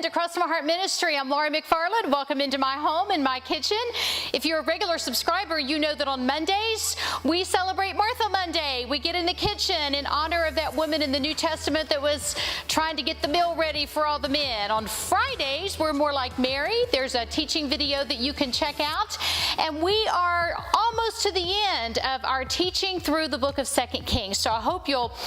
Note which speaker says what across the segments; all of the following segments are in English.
Speaker 1: to Cross My Heart Ministry. I'm Laurie McFarland. Welcome into my home and my kitchen. If you're a regular subscriber, you know that on Mondays, we celebrate Martha Monday. We get in the kitchen in honor of that woman in the New Testament that was trying to get the meal ready for all the men. On Fridays, we're more like Mary. There's a teaching video that you can check out. And we are almost to the end of our teaching through the book of 2 Kings. So I hope you'll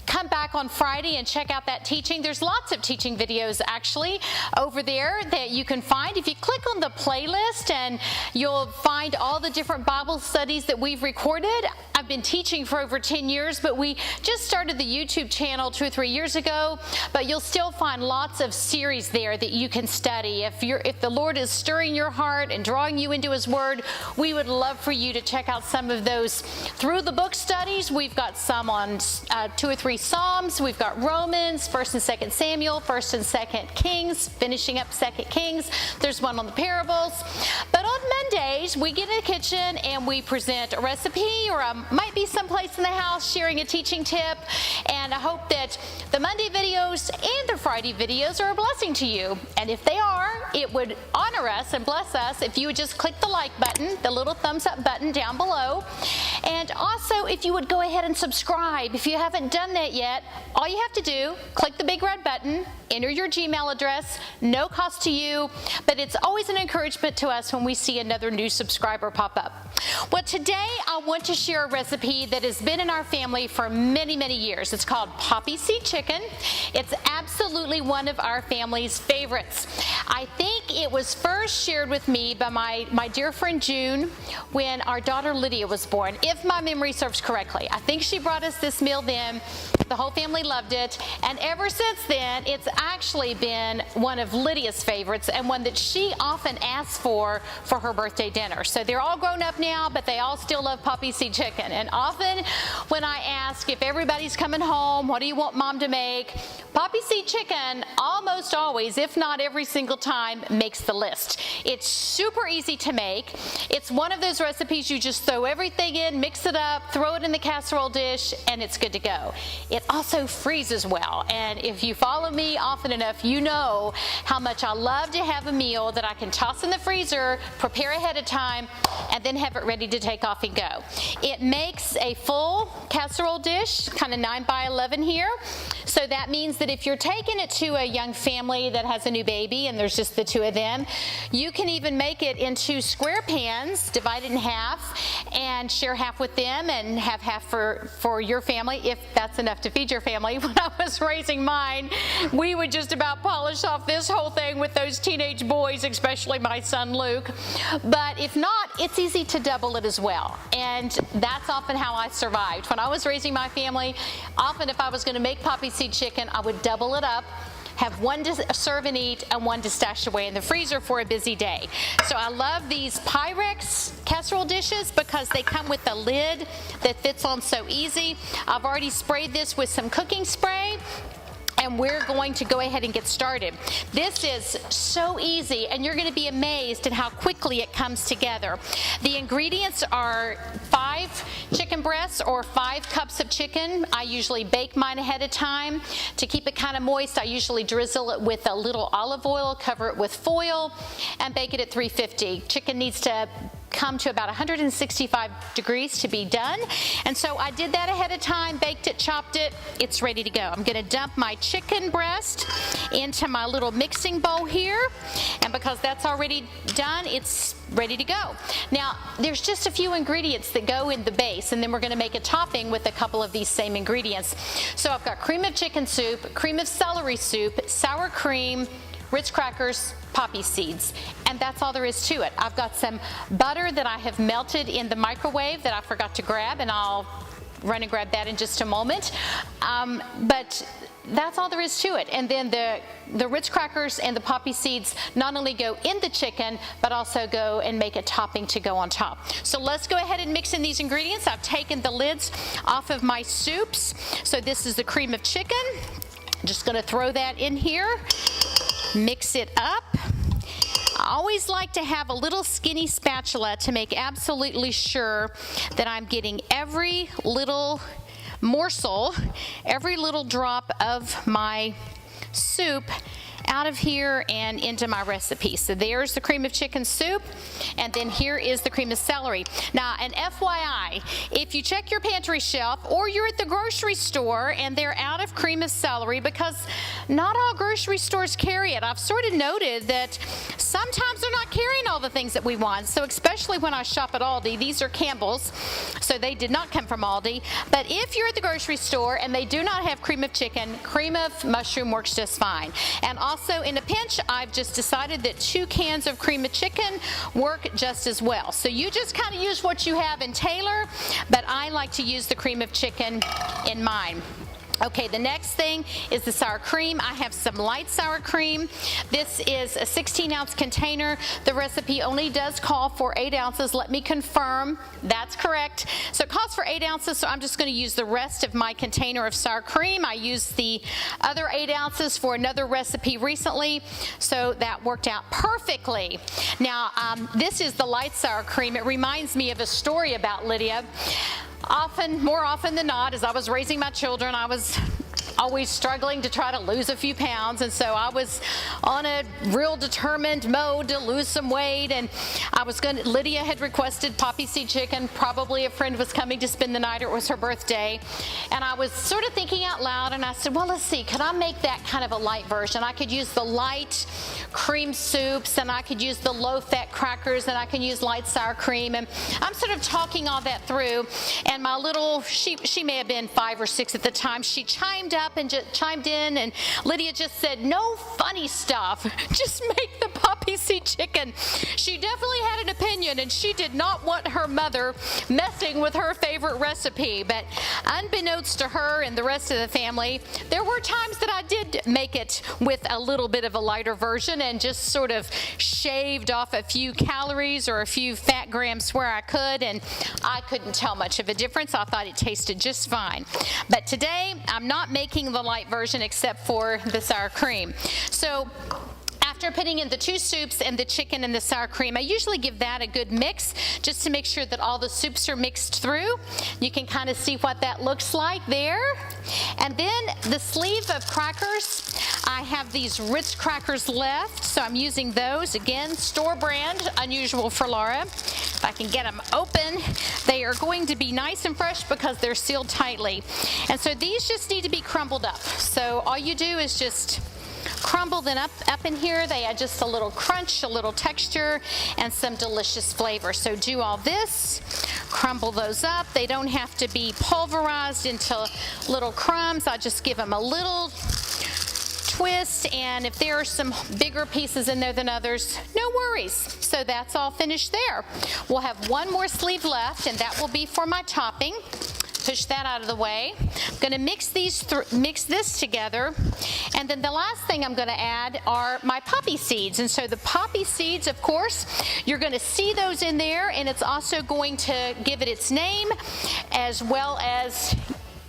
Speaker 1: come back on Friday and check out that teaching. There's lots of teaching videos actually over there that you can find. If you click on the playlist, and you'll find all the different Bible studies that we've recorded. I've been teaching for over 10 years, but we just started the YouTube channel 2 or 3 years ago. But you'll still find lots of series there that you can study. If the Lord is stirring your heart and drawing you into His Word, we would love for you to check out some of those through the book studies. We've got some on 2 or 3 Psalms. We've got Romans, 1st and 2nd Samuel, 1st and 2nd Kings, finishing up 2nd Kings. There's one on the parables. But on Mondays, we get in the kitchen and we present a recipe, or I might be someplace in the house sharing a teaching tip. And I hope that the Monday videos and the Friday videos are a blessing to you. And if they are, it would honor us and bless us if you would just click the like button, the little thumbs up button down below. And also, if you would go ahead and subscribe. If you haven't done that yet, all you have to do, click the big red button, enter your Gmail address, no cost to you, but it's always an encouragement to us when we see another new subscriber pop up. Well, today I want to share a recipe that has been in our family for many, many years. It's called Poppyseed chicken. It's absolutely one of our family's favorites. I think it was first shared with me by my dear friend June when our daughter Lydia was born, if my memory serves correctly. I think she brought us this meal then. The whole family loved it, and ever since then, it's actually been one of Lydia's favorites and one that she often asks for her birthday dinner. So they're all grown up now, but they all still love Poppyseed chicken. And often when I ask if everybody's coming home, what do you want Mom to make? Poppyseed chicken almost always, if not every single time, makes the list. It's super easy to make. It's one of those recipes you just throw everything in, mix it up, throw it in the casserole dish, and it's good to go. It also freezes well, and if you follow me often enough, you know how much I love to have a meal that I can toss in the freezer, prepare ahead of time, and then have it ready to take off and go. It makes a full casserole dish, kind of 9 by 11 here. So that means that if you're taking it to a young family that has a new baby and there's just the 2 of them, you can even make it into square pans, divide it in half, and share half with them and have half for your family, if that's enough to feed your family. When I was raising mine, we would just about polish off this whole thing with those teenage boys, especially my son Luke. But if not, it's easy to double it as well. And that's often how I survived. When I was raising my family, often if I was going to make Poppyseed chicken, I would double it up, have one to serve and eat and one to stash away in the freezer for a busy day. So I love these Pyrex casserole dishes because they come with a lid that fits on so easy. I've already sprayed this with some cooking spray, and we're going to go ahead and get started. This is so easy, and you're going to be amazed at how quickly it comes together. The ingredients are 5 chicken breasts or 5 cups of chicken. I usually bake mine ahead of time. To keep it kind of moist, I usually drizzle it with a little olive oil, cover it with foil, and bake it at 350. Chicken needs to come to about 165 degrees to be done. And so I did that ahead of time, baked it, chopped it. It's ready to go. I'm going to dump my chicken breast into my little mixing bowl here. And because that's already done, it's ready to go. Now, there's just a few ingredients that go in the base, and then we're going to make a topping with a couple of these same ingredients. So I've got cream of chicken soup, cream of celery soup, sour cream, Ritz crackers, poppy seeds, and that's all there is to it. I've got some butter that I have melted in the microwave that I forgot to grab, and I'll run and grab that in just a moment. But that's all there is to it. And then the Ritz crackers and the poppy seeds not only go in the chicken, but also go and make a topping to go on top. So let's go ahead and mix in these ingredients. I've taken the lids off of my soups. So this is the cream of chicken. I'm just going to throw that in here. Mix it up. I always like to have a little skinny spatula to make absolutely sure that I'm getting every little morsel, every little drop of my soup out of here and into my recipe. So there's the cream of chicken soup, and then here is the cream of celery. Now, an FYI, if you check your pantry shelf or you're at the grocery store and they're out of cream of celery, because not all grocery stores carry it. I've sort of noted that sometimes they're not carrying all the things that we want. So especially when I shop at Aldi, these are Campbell's, so they did not come from Aldi. But if you're at the grocery store and they do not have cream of chicken, cream of mushroom works just fine. And also in a pinch, I've just decided that 2 cans of cream of chicken work just as well. So you just kind of use what you have and tailor, but I like to use the cream of chicken in mine. Okay, the next thing is the sour cream. I have some light sour cream. This is a 16-ounce container. The recipe only does call for 8 ounces. Let me confirm that's correct. So it calls for 8 ounces, so I'm just going to use the rest of my container of sour cream. I used the other 8 ounces for another recipe recently, so that worked out perfectly. Now, this is the light sour cream. It reminds me of a story about Lydia. More often than not, as I was raising my children, I was always struggling to try to lose a few pounds, and so I was on a real determined mode to lose some weight, and Lydia had requested Poppyseed chicken. Probably a friend was coming to spend the night, or it was her birthday, and I was sort of thinking out loud, and I said, well, let's see, could I make that kind of a light version? I could use the light cream soups, and I could use the low-fat crackers, and I can use light sour cream, and I'm sort of talking all that through, and my little, she may have been 5 or 6 at the time, she chimed up and just chimed in, and Lydia just said, no funny stuff, just make the Poppyseed chicken. She definitely had an opinion, and she did not want her mother messing with her favorite recipe, but unbeknownst to her and the rest of the family, there were times that I did make it with a little bit of a lighter version and just sort of shaved off a few calories or a few fat grams where I could, and I couldn't tell much of a difference. I thought it tasted just fine. But today, I'm not making the light version except for the sour cream. So after putting in the 2 soups and the chicken and the sour cream, I usually give that a good mix just to make sure that all the soups are mixed through. You can kind of see what that looks like there. And then the sleeve of crackers, I have these Ritz crackers left, so I'm using those. Again, store brand, unusual for Laura. If I can get them open, they are going to be nice and fresh because they're sealed tightly. And so these just need to be crumbled up. So all you do is just crumble them up in here. They add just a little crunch, a little texture, and some delicious flavor. So do all this, crumble those up. They don't have to be pulverized into little crumbs. I just give them a little twist, and if there are some bigger pieces in there than others, no worries. So that's all finished there. We'll have one more sleeve left, and that will be for my topping. Push that out of the way. I'm going to mix this together, and then the last thing I'm going to add are my poppy seeds. And so the poppy seeds, of course, you're going to see those in there, and it's also going to give it its name as well as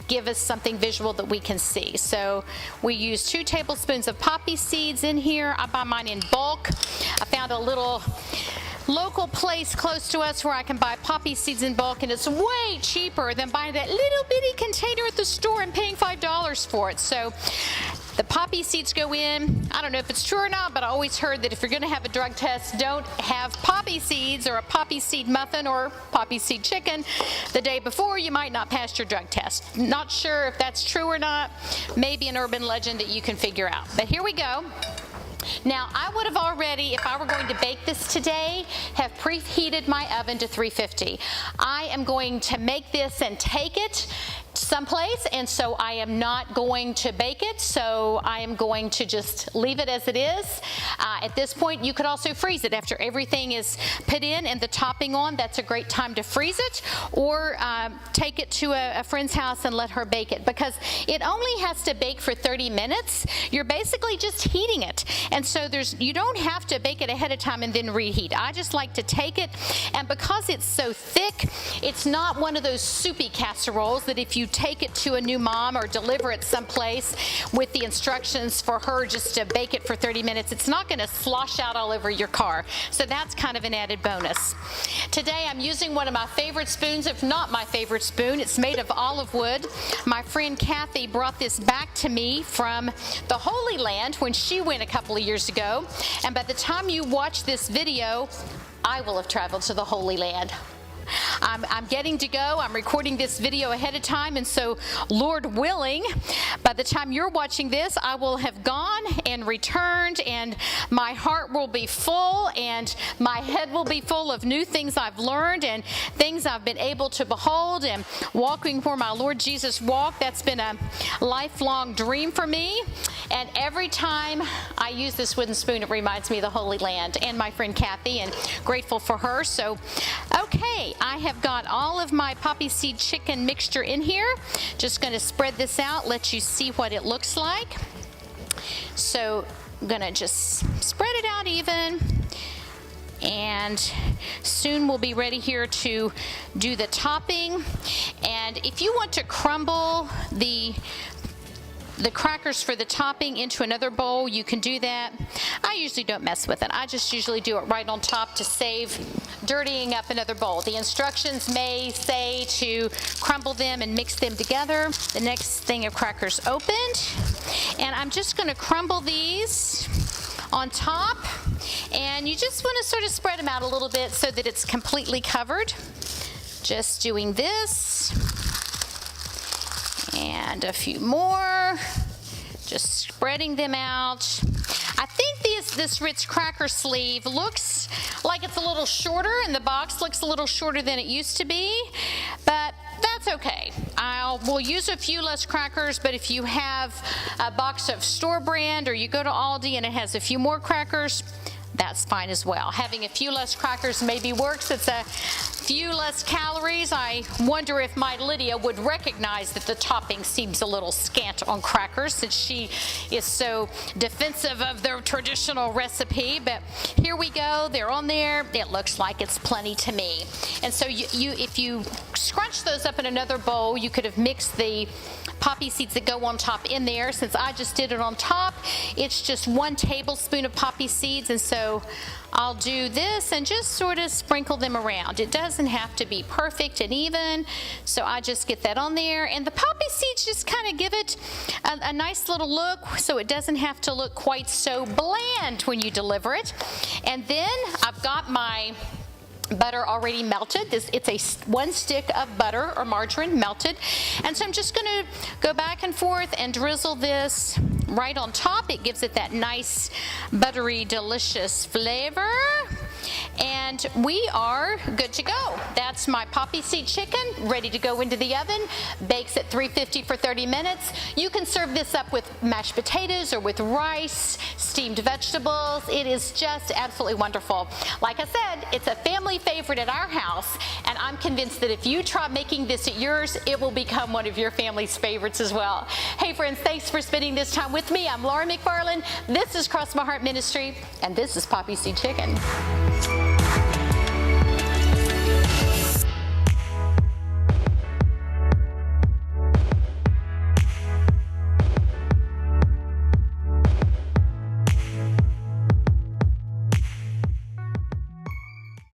Speaker 1: give us something visual that we can see. So we use 2 tablespoons of poppy seeds in here. I buy mine in bulk. I found a little local place close to us where I can buy poppy seeds in bulk, and it's way cheaper than buying that little bitty container at the store and paying $5 for it. So the poppy seeds go in. I don't know if it's true or not, but I always heard that if you're going to have a drug test, don't have poppy seeds or a poppy seed muffin or poppy seed chicken the day before. You might not pass your drug test. Not sure if that's true or not. Maybe an urban legend that you can figure out. But here we go. Now, I would have already, if I were going to bake this today, have preheated my oven to 350. I am going to make this and take it someplace, and so I am not going to bake it, so I am going to just leave it as it is. At this point, you could also freeze it. After everything is put in and the topping on, that's a great time to freeze it, or take it to a friend's house and let her bake it, because it only has to bake for 30 minutes. You're basically just heating it, and so you don't have to bake it ahead of time and then reheat. I just like to take it, and because it's so thick, it's not one of those soupy casseroles that if you you take it to a new mom or deliver it someplace with the instructions for her just to bake it for 30 minutes, it's not going to slosh out all over your car. So that's kind of an added bonus. Today I'm using one of my favorite spoons, if not my favorite spoon. It's made of olive wood. My friend Kathy brought this back to me from the Holy Land when she went a couple of years ago. And by the time you watch this video, I will have traveled to the Holy Land. I'm getting to go. I'm recording this video ahead of time, and so Lord willing, by the time you're watching this, I will have gone and returned, and my heart will be full and my head will be full of new things I've learned and things I've been able to behold, and walking where my Lord Jesus walked. That's been a lifelong dream for me, and every time I use this wooden spoon, it reminds me of the Holy Land and my friend Kathy, and grateful for her. So, okay, I have got all of my poppy seed chicken mixture in here. Just going to spread this out, let you see what it looks like. So I'm going to just spread it out even, and soon we'll be ready here to do the topping. And if you want to crumble the crackers for the topping into another bowl, you can do that. I usually don't mess with it. I just usually do it right on top to save dirtying up another bowl. The instructions may say to crumble them and mix them together. The next thing of crackers opened, and I'm just going to crumble these on top, and you just want to sort of spread them out a little bit so that it's completely covered. Just doing this. And a few more, just spreading them out. I think this Ritz cracker sleeve looks like it's a little shorter, and the box looks a little shorter than it used to be, but that's okay. We'll use a few less crackers, but if you have a box of store brand or you go to Aldi and it has a few more crackers, that's fine as well. Having a few less crackers maybe works. It's a few less calories. I wonder if my Lydia would recognize that the topping seems a little scant on crackers, since she is so defensive of their traditional recipe. But here we go. They're on there. It looks like it's plenty to me. And so if you scrunch those up in another bowl, you could have mixed the poppy seeds that go on top in there. Since I just did it on top, it's just 1 tablespoon of poppy seeds, and so I'll do this and just sort of sprinkle them around. It doesn't have to be perfect and even, so I just get that on there. And the poppy seeds just kind of give it a nice little look, so it doesn't have to look quite so bland when you deliver it. And then I've got my butter already melted. It's a 1 stick of butter or margarine melted, and so I'm just going to go back and forth and drizzle this right on top. It gives it that nice buttery delicious flavor, and we are good to go. That's my poppy seed chicken ready to go into the oven. Bakes at 350 for 30 minutes. You can serve this up with mashed potatoes or with rice, steamed vegetables. It is just absolutely wonderful. Like I said, it's a family favorite at our house, and I'm convinced that if you try making this at yours, it will become one of your family's favorites as well. Hey friends, thanks for spending this time with me. I'm Laura McFarland. This is Cross My Heart Ministry, and this is Poppy Seed Chicken.